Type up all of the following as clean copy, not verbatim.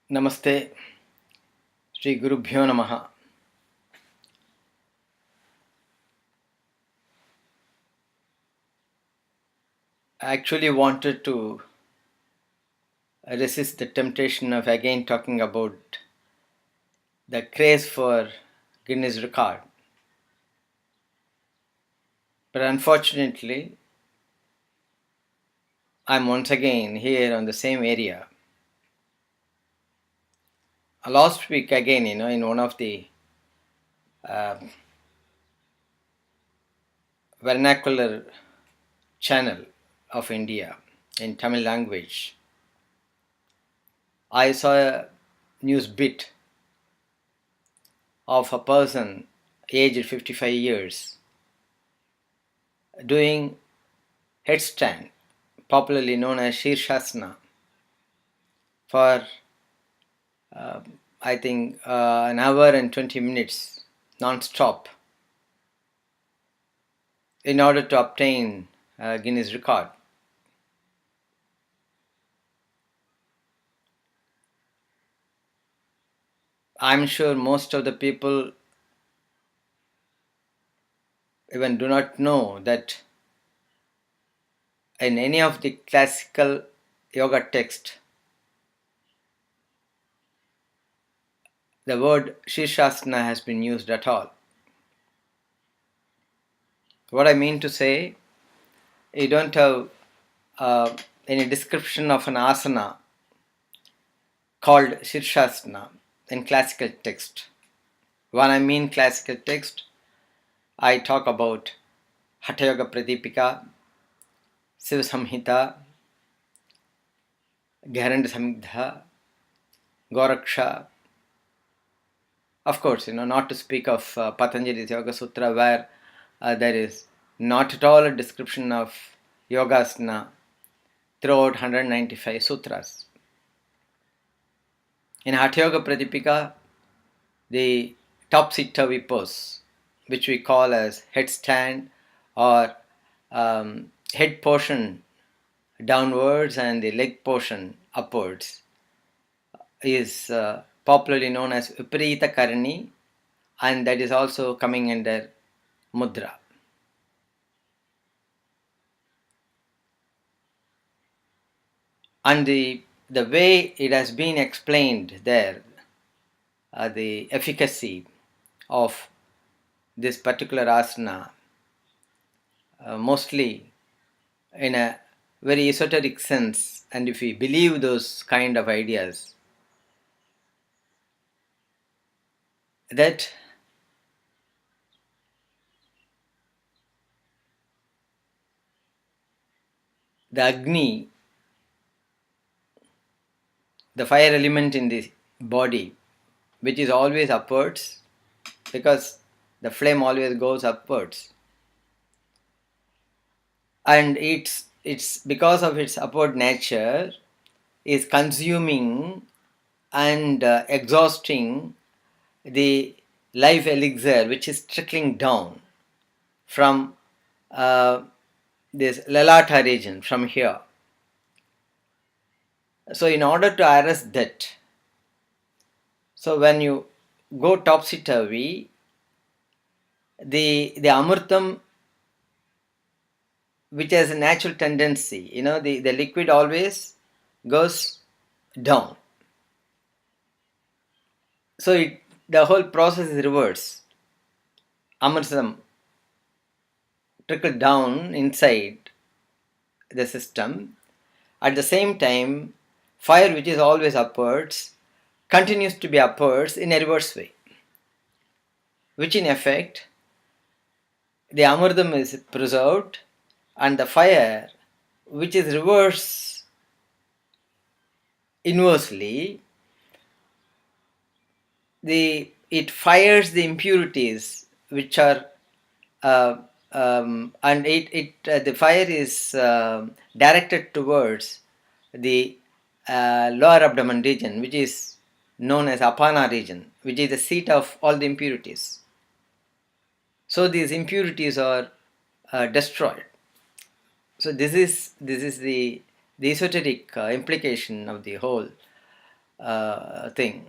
Namaste, Sri Gurubhyo Namaha. I actually wanted to resist the temptation of again talking about the craze for Guinness record. But unfortunately, I'm once again here on the same area. Last week again, in one of the uh, vernacular channel of India in Tamil language, I saw a news bit of a person aged 55 years doing headstand, popularly known as Shirshasana, for I think an hour and 20 minutes non-stop in order to obtain Guinness record. I'm sure most of the people even do not know that in any of the classical yoga text, the word Shirshasana has been used at all. What I mean to say, you don't have any description of an asana called Shirshasana in classical text. When I mean classical text, I talk about Hatha Yoga Pradipika, Siva Samhita, Gharanda Samigdha, Goraksha. Of course, not to speak of Patanjali's Yoga Sutra, where there is not at all a description of Yogasana throughout 195 sutras. In Hatha Yoga Pradipika, the topsy turvey pose, which we call as headstand or head portion downwards and the leg portion upwards, is popularly known as Viparita Karani, and that is also coming under Mudra. And the way it has been explained there, the efficacy of this particular asana, mostly in a very esoteric sense, and if we believe those kind of ideas, that the Agni, the fire element in the body, which is always upwards, because the flame always goes upwards, and it's because of its upward nature is consuming and exhausting the life elixir which is trickling down from this lalata region, from here. So in order to arrest that, so when you go topsy-turvy, the amritam, which has a natural tendency, the liquid always goes down. So the whole process is reverse. Amritam trickle down inside the system. At the same time, fire, which is always upwards, continues to be upwards in a reverse way, which in effect the amritam is preserved, and the fire, which is reverse inversely, it fires the impurities which are and the fire is directed towards the lower abdomen region, which is known as apana region, which is the seat of all the impurities. So these impurities are destroyed. So this is the esoteric implication of the whole thing.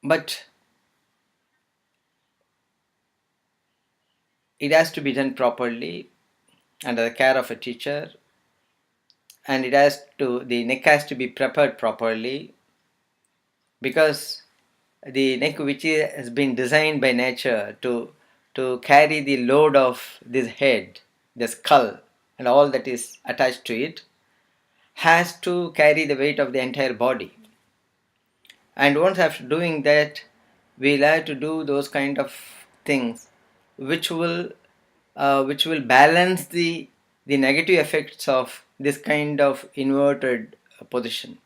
But it has to be done properly under the care of a teacher, and the neck has to be prepared properly, because the neck, which has been designed by nature to carry the load of this head, the skull, and all that is attached to it, has to carry the weight of the entire body. And once after doing that, we'll have to do those kind of things which will balance the negative effects of this kind of inverted position.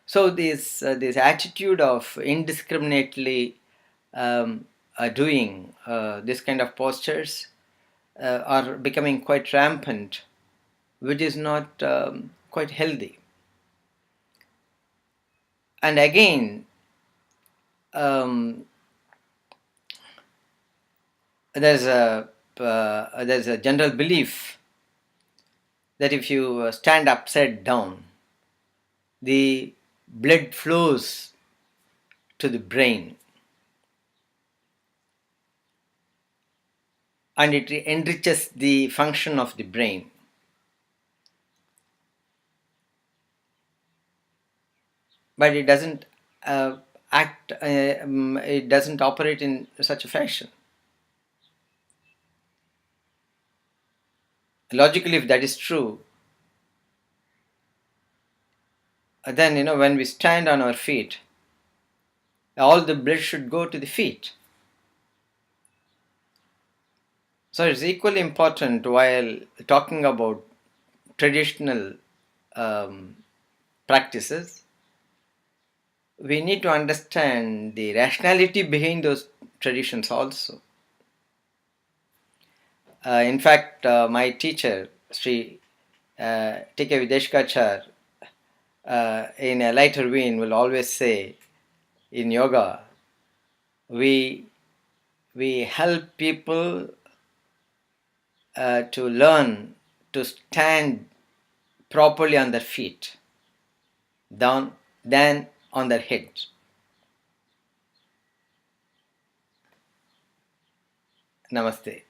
So this attitude of indiscriminately doing this kind of postures are becoming quite rampant, which is not quite healthy. And again, um, there's a general belief that if you stand upside down, the blood flows to the brain and it enriches the function of the brain. But it doesn't it doesn't operate in such a fashion. Logically, if that is true, then when we stand on our feet, all the blood should go to the feet. So it's equally important, while talking about traditional um, practices, we need to understand the rationality behind those traditions also. In fact, my teacher, Sri T.K. Videshkachar, in a lighter vein, will always say, in yoga, we help people to learn to stand properly on their feet, down, than on their head. Namaste.